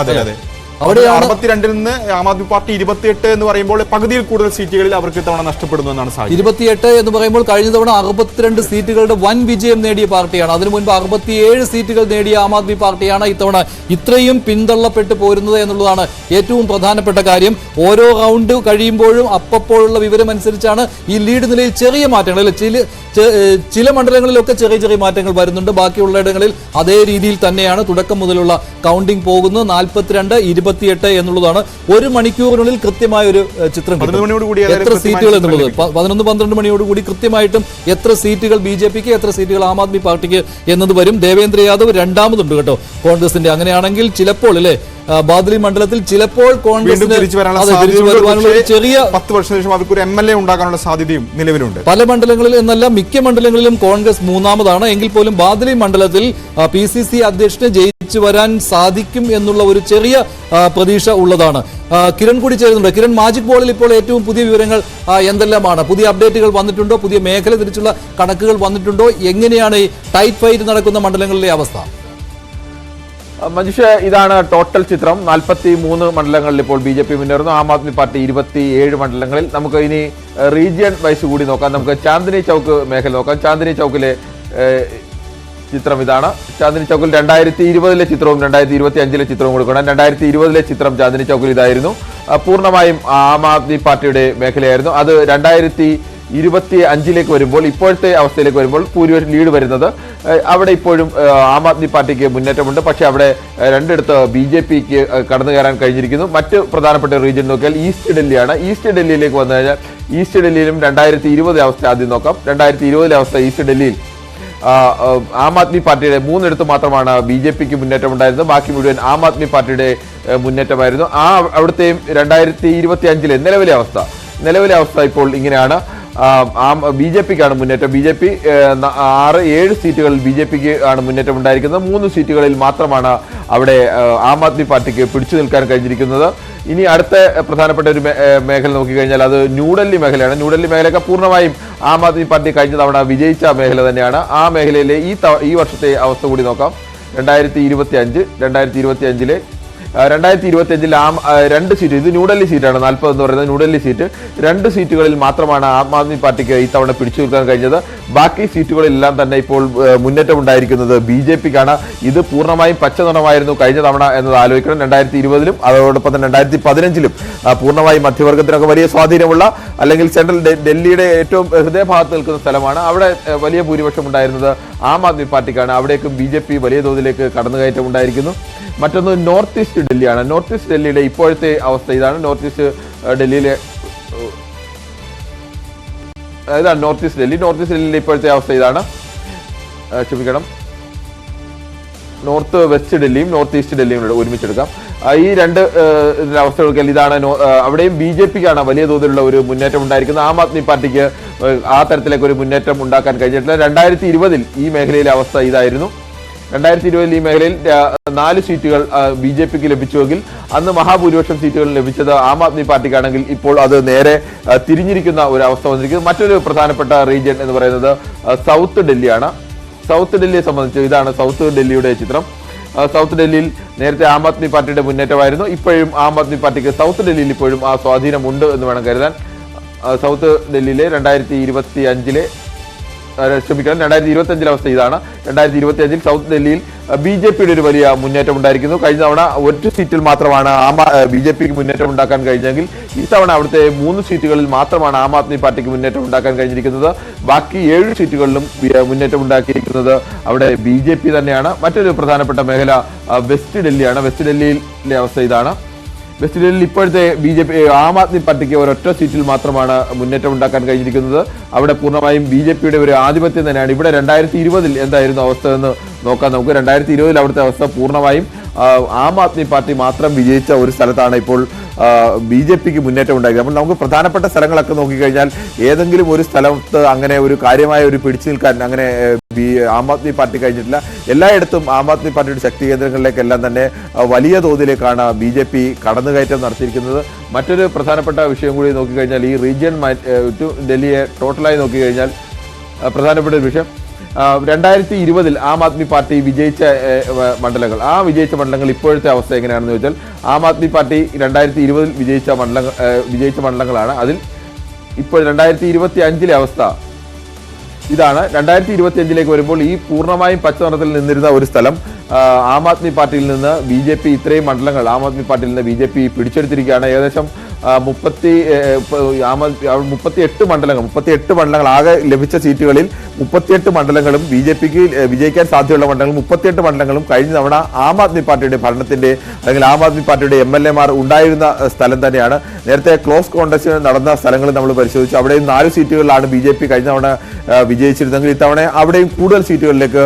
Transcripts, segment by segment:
അതെ അതെ. അവിടെ 62 നിന്ന് ആം ആദ്മി പാർട്ടി 28 എന്ന് പറയുമ്പോൾ പകുതിയിൽ കൂടുതൽ സീറ്റുകളിൽ അവർക്ക് ഇത്തവണ നഷ്ടപ്പെടുന്നു എന്നാണ് സാഹചര്യം. 28 എന്ന് പറയുമ്പോൾ കഴിഞ്ഞ തവണ 62 സീറ്റുകളുടെ വൻ വിജയം നേടിയ പാർട്ടിയാണ്. അതിനു മുൻപ് 67 സീറ്റുകൾ നേടിയ ആം ആദ്മി പാർട്ടിയാണ് ഇത്തവണ ഇത്രയും പിന്തള്ളപ്പെട്ട് പോരുന്നത് എന്നുള്ളതാണ് ഏറ്റവും പ്രധാനപ്പെട്ട കാര്യം. ഓരോ റൗണ്ട് കഴിയുമ്പോഴും അപ്പോഴുള്ള വിവരം അനുസരിച്ചാണ് ഈ ലീഡ് നിലയിൽ ചെറിയ മാറ്റങ്ങൾ അല്ലെ, ചില മണ്ഡലങ്ങളിലൊക്കെ ചെറിയ ചെറിയ മാറ്റങ്ങൾ വരുന്നുണ്ട്. ബാക്കിയുള്ള ഇടങ്ങളിൽ അതേ രീതിയിൽ തന്നെയാണ് തുടക്കം മുതലുള്ള കൗണ്ടിംഗ് പോകുന്നത്. 42, 28 എന്നുള്ളതാണ്. ഒരു മണിക്കൂറിനുള്ളിൽ കൃത്യമായ ഒരു ചിത്രം എത്ര സീറ്റുകൾ എന്നുള്ളത് 11-12 മണിയോടുകൂടി കൃത്യമായിട്ടും എത്ര സീറ്റുകൾ BJPക്ക് എത്ര സീറ്റുകൾ ആം ആദ്മി പാർട്ടിക്ക് എന്നത് വരും. ദേവേന്ദ്ര യാദവ് രണ്ടാമതുണ്ട് കേട്ടോ കോൺഗ്രസിന്റെ. അങ്ങനെയാണെങ്കിൽ ചിലപ്പോൾ അല്ലെ ബാദ്ലി മണ്ഡലത്തിൽ ചിലപ്പോൾ കോൺഗ്രസിന് ചെറിയ 10 വർഷത്തിന് ശേഷം അവർക്ക് ഒരു MLA ഉണ്ടാകാനുള്ള സാധ്യതയും നിലവിലുണ്ട്. പല മണ്ഡലങ്ങളിൽ എന്നല്ല മിക്ക മണ്ഡലങ്ങളിലും കോൺഗ്രസ് മൂന്നാമതാണ്. എങ്കിൽ പോലും ബാദ്ലി മണ്ഡലത്തിൽ PCC അധ്യക്ഷന് ജയിച്ചു വരാൻ സാധിക്കും എന്നുള്ള ഒരു ചെറിയ പ്രതീക്ഷ ഉള്ളതാണ്. കിരൺ കൂടി ചേരുന്നുണ്ട്. കിരൺ, മാജിക് ബോളിൽ ഇപ്പോൾ ഏറ്റവും പുതിയ വിവരങ്ങൾ എന്തെല്ലാമാണ്? പുതിയ അപ്ഡേറ്റുകൾ വന്നിട്ടുണ്ടോ? പുതിയ മേഖല തിരിച്ചുള്ള കണക്കുകൾ വന്നിട്ടുണ്ടോ? എങ്ങനെയാണ് ഈ ടൈറ്റ് ഫൈറ്റ് നടക്കുന്ന മണ്ഡലങ്ങളിലെ അവസ്ഥ? മഞ്ജുഷ, ഇതാണ് ടോട്ടൽ ചിത്രം. 43 മണ്ഡലങ്ങളിൽ ഇപ്പോൾ BJP മുന്നേറുന്നു. ആം ആദ്മി പാർട്ടി 27 മണ്ഡലങ്ങളിൽ. നമുക്ക് ഇനി റീജിയൻ വൈസ് കൂടി നോക്കാം. നമുക്ക് ചാന്ദിനി ചൗക്ക് മേഖല നോക്കാം. ചാന്ദിനി ചൗക്കിലെ ചിത്രം ഇതാണ്. ചാന്ദിനി ചൗക്കിൽ 2020 ചിത്രവും 2025 ചിത്രവും കൊടുക്കണം. 2020 ചിത്രം ചാന്ദിനി ചൗക്കിൽ ഇതായിരുന്നു. പൂർണ്ണമായും ആം ആദ്മി പാർട്ടിയുടെ മേഖലയായിരുന്നു. അത് 2025 വരുമ്പോൾ, ഇപ്പോഴത്തെ അവസ്ഥയിലേക്ക് വരുമ്പോൾ ഭൂരിപക്ഷം ലീഡ് വരുന്നത് അവിടെ ഇപ്പോഴും ആം ആദ്മി പാർട്ടിക്ക് മുന്നേറ്റമുണ്ട്. പക്ഷേ അവിടെ രണ്ടിടത്ത് BJPക്ക് കടന്നു കയറാൻ കഴിഞ്ഞിരിക്കുന്നു. മറ്റ് പ്രധാനപ്പെട്ട റീജിയൻ നോക്കിയാൽ ഈസ്റ്റ് ഡൽഹിയാണ്. ഈസ്റ്റ് ഡൽഹിയിലേക്ക് വന്നു കഴിഞ്ഞാൽ ഈസ്റ്റ് ഡൽഹിയിലും 2020 അവസ്ഥ ആദ്യം നോക്കാം. 2020 അവസ്ഥ ഈസ്റ്റ് ഡൽഹിയിൽ ആം ആദ്മി പാർട്ടിയുടെ 3 ഇടത്ത് മാത്രമാണ് BJPക്ക് മുന്നേറ്റം ഉണ്ടായിരുന്നത്. ബാക്കി മുഴുവൻ ആം ആദ്മി പാർട്ടിയുടെ മുന്നേറ്റമായിരുന്നു. അവിടുത്തെയും 2025 നിലവിലെ അവസ്ഥ ഇപ്പോൾ ഇങ്ങനെയാണ്. BJPക്കാണ് മുന്നേറ്റം. BJP 6-7 സീറ്റുകളിൽ BJPക്ക് ആണ് മുന്നേറ്റം ഉണ്ടായിരിക്കുന്നത്. 3 സീറ്റുകളിൽ മാത്രമാണ് അവിടെ ആം ആദ്മി പാർട്ടിക്ക് പിടിച്ചു നിൽക്കാൻ കഴിഞ്ഞിരിക്കുന്നത്. ഇനി അടുത്ത പ്രധാനപ്പെട്ട ഒരു മേഖല നോക്കിക്കഴിഞ്ഞാൽ അത് ന്യൂഡൽഹി മേഖലയാണ്. ന്യൂഡൽഹി മേഖലയൊക്കെ പൂർണ്ണമായും ആം ആദ്മി പാർട്ടി കഴിഞ്ഞ തവണ വിജയിച്ച മേഖല തന്നെയാണ്. ആ മേഖലയിലെ ഈ വർഷത്തെ അവസ്ഥ കൂടി നോക്കാം. 2025 2 സീറ്റ്, ഇത് ന്യൂഡൽഹി സീറ്റാണ്. 40 എന്ന് പറയുന്നത് ന്യൂഡൽഹി സീറ്റ്. 2 സീറ്റുകളിൽ മാത്രമാണ് ആം ആദ്മി പാർട്ടിക്ക് ഇത്തവണ പിടിച്ചു നിൽക്കാൻ കഴിഞ്ഞത്. ബാക്കി സീറ്റുകളെല്ലാം തന്നെ ഇപ്പോൾ മുന്നേറ്റം ഉണ്ടായിരിക്കുന്നത് BJPക്കാണ്. ഇത് പൂർണ്ണമായും പച്ച നിറമായിരുന്നു കഴിഞ്ഞ തവണ എന്നത് ആലോചിക്കണം. 2020 അതോടൊപ്പം തന്നെ 2015 പൂർണ്ണമായും മധ്യവർഗത്തിനൊക്കെ വലിയ സ്വാധീനമുള്ള, അല്ലെങ്കിൽ സെൻട്രൽ ഡൽഹിയുടെ ഏറ്റവും ഹൃദയഭാഗത്ത് നിൽക്കുന്ന സ്ഥലമാണ്. അവിടെ വലിയ ഭൂരിപക്ഷം ഉണ്ടായിരുന്നത് ആം ആദ്മി പാർട്ടിക്കാണ്. അവിടേക്കും BJP വലിയ തോതിലേക്ക് കടന്നുകയറ്റം ഉണ്ടായിരിക്കുന്നു. മറ്റൊന്ന് നോർത്ത് ഈസ്റ്റ് ഡൽഹിയാണ്. നോർത്ത് ഈസ്റ്റ് ഡൽഹിയുടെ ഇപ്പോഴത്തെ അവസ്ഥ ഇതാണ്. നോർത്ത് ഈസ്റ്റ് ഡൽഹിയിലെ നോർത്ത് ഈസ്റ്റ് ഡൽഹിയിലെ ഇപ്പോഴത്തെ അവസ്ഥ ഇതാണ്. ക്ഷമിക്കണം, നോർത്ത് വെസ്റ്റ് ഡൽഹിയും നോർത്ത് ഈസ്റ്റ് ഡൽഹിയും ഒരുമിച്ചെടുക്കാം. ഈ രണ്ട് അവസ്ഥകൾക്ക് ഇതാണ്. അവിടെയും BJPക്കാണ് വലിയ തോതിലുള്ള ഒരു മുന്നേറ്റം ഉണ്ടായിരിക്കുന്നത്. ആം ആദ്മി പാർട്ടിക്ക് ആ തരത്തിലേക്ക് ഒരു മുന്നേറ്റം ഉണ്ടാക്കാൻ കഴിഞ്ഞിട്ടില്ല. 2020 ഈ മേഖലയിലെ അവസ്ഥ ഇതായിരുന്നു. 2020 ഈ മേഖലയിൽ 4 സീറ്റുകൾ BJPക്ക് ലഭിച്ചുവെങ്കിൽ അന്ന് മഹാഭൂരിപക്ഷം സീറ്റുകൾ ലഭിച്ചത് ആം ആദ്മി പാർട്ടിക്കാണെങ്കിൽ ഇപ്പോൾ അത് നേരെ തിരിഞ്ഞിരിക്കുന്ന ഒരു അവസ്ഥ വന്നിരിക്കുന്നു. മറ്റൊരു പ്രധാനപ്പെട്ട റീജിയൻ എന്ന് പറയുന്നത് സൗത്ത് ഡൽഹിയാണ്. സൗത്ത് ഡൽഹിയെ സംബന്ധിച്ച് ഇതാണ് സൗത്ത് ഡൽഹിയുടെ ചിത്രം. സൗത്ത് ഡൽഹിയിൽ നേരത്തെ ആം ആദ്മി പാർട്ടിയുടെ മുന്നേറ്റമായിരുന്നു. ഇപ്പോഴും ആം ആദ്മി പാർട്ടിക്ക് സൗത്ത് ഡൽഹിയിൽ ഇപ്പോഴും ആ സ്വാധീനമുണ്ട് എന്ന് വേണം കരുതാൻ. സൗത്ത് ഡൽഹിയിലെ 2025 അവസ്ഥ ഇതാണ്. 2025 സൗത്ത് ഡൽഹിയിൽ BJPയുടെ ഒരു വലിയ മുന്നേറ്റം ഉണ്ടായിരിക്കുന്നു. കഴിഞ്ഞ തവണ 1 സീറ്റിൽ മാത്രമാണ് BJPക്ക് മുന്നേറ്റം ഉണ്ടാക്കാൻ കഴിഞ്ഞെങ്കിൽ ഈ തവണ അവിടുത്തെ 3 സീറ്റുകളിൽ മാത്രമാണ് ആം ആദ്മി പാർട്ടിക്ക് മുന്നേറ്റം ഉണ്ടാക്കാൻ കഴിഞ്ഞിരിക്കുന്നത്. ബാക്കി 7 സീറ്റുകളിലും മുന്നേറ്റം ഉണ്ടാക്കിയിരിക്കുന്നത് അവിടെ BJP തന്നെയാണ്. മറ്റൊരു പ്രധാനപ്പെട്ട മേഖല വെസ്റ്റ് ഡൽഹിയാണ്. വെസ്റ്റ് ഡൽഹിയിലെ അവസ്ഥ ഇതാണ്. വെസ്റ്റ് ഡൽഹിയിൽ ഇപ്പോഴത്തെ ആം ആദ്മി പാർട്ടിക്ക് ഒരൊറ്റ സീറ്റിൽ മാത്രമാണ് മുന്നേറ്റം ഉണ്ടാക്കാൻ കഴിഞ്ഞിരിക്കുന്നത്. അവിടെ പൂർണ്ണമായും BJPയുടെ ഒരു ആധിപത്യം തന്നെയാണ്. ഇവിടെ 2020 എന്തായിരുന്നു അവസ്ഥ എന്ന് നോക്കാം നമുക്ക്. 2020 അവിടുത്തെ അവസ്ഥ പൂർണ്ണമായും ആം ആദ്മി പാർട്ടി മാത്രം വിജയിച്ച ഒരു സ്ഥലത്താണ് ഇപ്പോൾ BJPക്ക് മുന്നേറ്റം ഉണ്ടാക്കി. അപ്പോൾ നമുക്ക് പ്രധാനപ്പെട്ട സ്ഥലങ്ങളൊക്കെ നോക്കിക്കഴിഞ്ഞാൽ ഏതെങ്കിലും ഒരു സ്ഥലത്ത് അങ്ങനെ ഒരു കാര്യമായ ഒരു പിടിച്ചു നിൽക്കാൻ അങ്ങനെ ആം ആദ്മി പാർട്ടി കഴിഞ്ഞിട്ടില്ല. എല്ലായിടത്തും ആം ആദ്മി പാർട്ടിയുടെ ശക്തി കേന്ദ്രങ്ങളിലേക്കെല്ലാം തന്നെ വലിയ തോതിലേക്കാണ് BJP കടന്നുകയറ്റം നടത്തിയിരിക്കുന്നത്. മറ്റൊരു പ്രധാനപ്പെട്ട വിഷയം കൂടി നോക്കിക്കഴിഞ്ഞാൽ ഈ റീജിയൻ ഡൽഹിയെ ടോട്ടലായി നോക്കിക്കഴിഞ്ഞാൽ പ്രധാനപ്പെട്ട ഒരു വിഷയം 2020 ആം ആദ്മി പാർട്ടി വിജയിച്ച മണ്ഡലങ്ങൾ, ആ വിജയിച്ച മണ്ഡലങ്ങൾ ഇപ്പോഴത്തെ അവസ്ഥ എങ്ങനെയാണെന്ന് ചോദിച്ചാൽ ആം ആദ്മി പാർട്ടി 2020 വിജയിച്ച മണ്ഡലങ്ങളാണ്. അതിൽ ഇപ്പോൾ 2025 അവസ്ഥ ഇതാണ്. 2025 വരുമ്പോൾ ഈ പൂർണ്ണമായും പച്ച നിറത്തിൽ നിന്നിരുന്ന ഒരു സ്ഥലം ആം ആദ്മി പാർട്ടിയിൽ നിന്ന് BJP ഇത്രയും മണ്ഡലങ്ങൾ ആം ആദ്മി പാർട്ടിയിൽ നിന്ന് BJP പിടിച്ചെടുത്തിരിക്കുകയാണ്. ഏകദേശം 38 മണ്ഡലങ്ങൾ ആകെ ലഭിച്ച സീറ്റുകളിൽ 38 മണ്ഡലങ്ങളും BJPക്ക് വിജയിക്കാൻ സാധ്യതയുള്ള മണ്ഡലങ്ങൾ 38 മണ്ഡലങ്ങളും കഴിഞ്ഞ തവണ ആം ആദ്മി പാർട്ടിയുടെ ഭരണത്തിന്റെ അല്ലെങ്കിൽ ആം ആദ്മി പാർട്ടിയുടെ MLA-മാർ ഉണ്ടായിരുന്ന സ്ഥലം തന്നെയാണ്. നേരത്തെ ക്ലോസ് കോൺടെസ്റ്റ് നടന്ന സ്ഥലങ്ങൾ നമ്മൾ പരിശോധിച്ചു. അവിടെയും 4 സീറ്റുകളിലാണ് BJP കഴിഞ്ഞ തവണ വിജയിച്ചിരുന്നെങ്കിൽ ഇത്തവണ അവിടെയും കൂടുതൽ സീറ്റുകളിലേക്ക്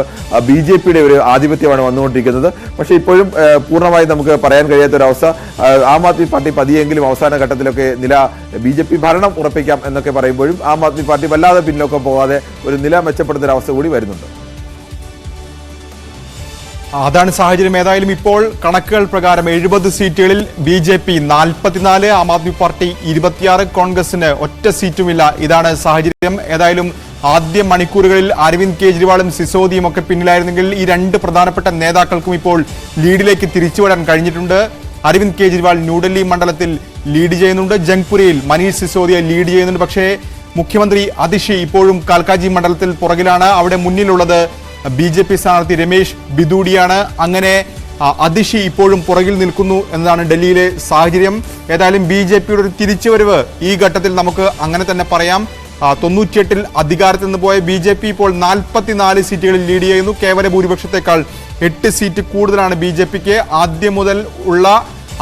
BJPയുടെ ഒരു ആധിപത്യമാണ് വന്നുകൊണ്ടിരിക്കുന്നത്. പക്ഷേ ഇപ്പോഴും പൂർണ്ണമായി നമുക്ക് പറയാൻ കഴിയാത്തൊരവസ്ഥ. ആം ആദ്മി പാർട്ടി പതിയെങ്കിലും അവസാന ഘട്ടത്തിലൊക്കെ നില BJP ഭരണം ഉറപ്പിക്കാം എന്നൊക്കെ പറയുമ്പോഴും ആം ആദ്മി പാർട്ടി വല്ലാതെ പിന്നോക്കം പോകാതെ ഒരു നില മെച്ചപ്പെടുന്ന ഒരു അവസ്ഥ കൂടി വരുന്നുണ്ട്. അതാണ് സാഹചര്യം. ഏതായാലും ഇപ്പോൾ കണക്കുകൾ പ്രകാരം 70 സീറ്റുകളിൽ BJP 44, ആം ആദ്മി പാർട്ടി 26, കോൺഗ്രസിന് ഒറ്റ സീറ്റുമില്ല. ഇതാണ് സാഹചര്യം. ഏതായാലും ആദ്യ മണിക്കൂറുകളിൽ അരവിന്ദ് കെജ്രിവാളും സിസോദിയും ഒക്കെ പിന്നിലായിരുന്നെങ്കിൽ ഈ 2 പ്രധാനപ്പെട്ട നേതാക്കൾക്കും ഇപ്പോൾ ലീഡിലേക്ക് തിരിച്ചുവിടാൻ കഴിഞ്ഞിട്ടുണ്ട്. അരവിന്ദ് കെജ്രിവാൾ ന്യൂഡൽഹി മണ്ഡലത്തിൽ ലീഡ് ചെയ്യുന്നുണ്ട്, ജംഗ്പുരയിൽ മനീഷ് സിസോദിയ ലീഡ് ചെയ്യുന്നുണ്ട്. പക്ഷേ മുഖ്യമന്ത്രി അതിഷി ഇപ്പോഴും കാൽക്കാജി മണ്ഡലത്തിൽ പുറകിലാണ്. അവിടെ മുന്നിലുള്ളത് BJP സ്ഥാനാർത്ഥി രമേശ് ബിദൂഡിയാണ്. അങ്ങനെ അതിഷി ഇപ്പോഴും പുറകിൽ നിൽക്കുന്നു എന്നതാണ് ഡൽഹിയിലെ സാഹചര്യം. ഏതായാലും BJPയുടെ ഒരു തിരിച്ചുവരവ് ഈ ഘട്ടത്തിൽ നമുക്ക് അങ്ങനെ തന്നെ പറയാം. 98 അധികാരത്തിൽ നിന്ന് പോയ BJP ഇപ്പോൾ 44 സീറ്റുകളിൽ ലീഡ് ചെയ്യുന്നു. കേവല ഭൂരിപക്ഷത്തെക്കാൾ 8 സീറ്റ് കൂടുതലാണ് BJPക്ക്. ആദ്യം മുതൽ ഉള്ള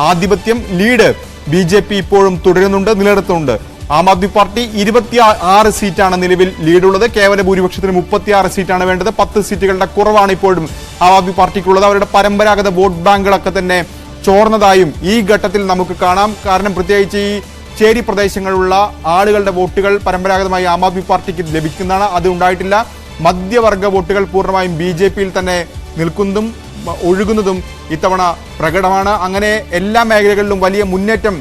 ആധിപത്യം ലീഡ് BJP ഇപ്പോഴും തുടരുന്നുണ്ട്, നിലനിർത്തുന്നുണ്ട്. ആം ആദ്മി പാർട്ടി 26 സീറ്റാണ് നിലവിൽ ലീഡുള്ളത്. കേവല ഭൂരിപക്ഷത്തിന് 36 സീറ്റാണ് വേണ്ടത്. 10 സീറ്റുകളുടെ കുറവാണ് ഇപ്പോഴും ആം ആദ്മി പാർട്ടിക്കുള്ളത്. അവരുടെ പരമ്പരാഗത വോട്ട് ബാങ്കുകളൊക്കെ തന്നെ ചോർന്നതായും ഈ ഘട്ടത്തിൽ നമുക്ക് കാണാം. കാരണം പ്രത്യേകിച്ച് ഈ ചേരി പ്രദേശങ്ങളിലുള്ള ആളുകളുടെ വോട്ടുകൾ പരമ്പരാഗതമായി ആം ആദ്മി പാർട്ടിക്ക് ലഭിക്കുന്നതാണ്. അത് ഉണ്ടായിട്ടില്ല. മധ്യവർഗ വോട്ടുകൾ പൂർണ്ണമായും BJPയിൽ തന്നെ നിൽക്കുന്നതും ഒഴുകുന്നതും ഇത്തവണ പ്രകടമാണ്. അങ്ങനെ എല്ലാ മേഖലകളിലും വലിയ മുന്നേറ്റം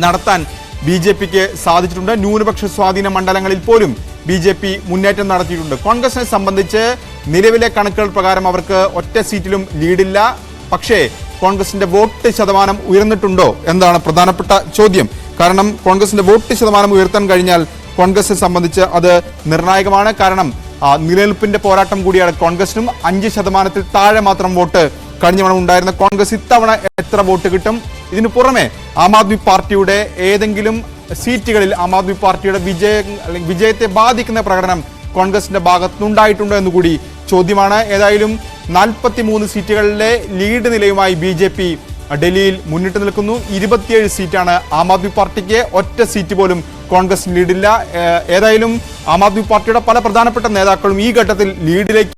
നടത്താൻ BJPക്ക് സാധിച്ചിട്ടുണ്ട്. ന്യൂനപക്ഷ സ്വാധീന മണ്ഡലങ്ങളിൽ പോലും BJP മുന്നേറ്റം നടത്തിയിട്ടുണ്ട്. കോൺഗ്രസിനെ സംബന്ധിച്ച് നിലവിലെ കണക്കുകൾ പ്രകാരം അവർക്ക് ഒറ്റ സീറ്റിലും ലീഡില്ല. പക്ഷേ കോൺഗ്രസിന്റെ വോട്ട് ശതമാനം ഉയർന്നിട്ടുണ്ടോ എന്നതാണ് പ്രധാനപ്പെട്ട ചോദ്യം. കാരണം കോൺഗ്രസിന്റെ വോട്ട് ശതമാനം ഉയർത്താൻ കഴിഞ്ഞാൽ കോൺഗ്രസിനെ സംബന്ധിച്ച് അത് നിർണായകമാണ്. കാരണം നിലനിൽപ്പിന്റെ പോരാട്ടം കൂടിയാണ് കോൺഗ്രസിനും. 5% താഴെ മാത്രം വോട്ട് കഴിഞ്ഞ തവണ ഉണ്ടായിരുന്ന കോൺഗ്രസ് ഇത്തവണ എത്ര വോട്ട് കിട്ടും? ഇതിനു പുറമെ ആം ആദ്മി പാർട്ടിയുടെ ഏതെങ്കിലും സീറ്റുകളിൽ ആം ആദ്മി പാർട്ടിയുടെ വിജയത്തെ ബാധിക്കുന്ന പ്രകടനം കോൺഗ്രസിന്റെ ഭാഗത്തുനിന്നുണ്ടായിട്ടുണ്ടോ എന്നുകൂടി ചോദ്യമാണ്. ഏതായാലും 43 സീറ്റുകളിലെ ലീഡ് നിലയുമായി BJP ഡൽഹിയിൽ മുന്നിട്ട് നിൽക്കുന്നു. 27 സീറ്റാണ് ആം ആദ്മി പാർട്ടിക്ക്. ഒറ്റ സീറ്റ് പോലും കോൺഗ്രസിന് ലീഡില്ല. ഏതായാലും ആം ആദ്മി പാർട്ടിയുടെ പല പ്രധാനപ്പെട്ട നേതാക്കളും ഈ ഘട്ടത്തിൽ ലീഡിലേക്ക്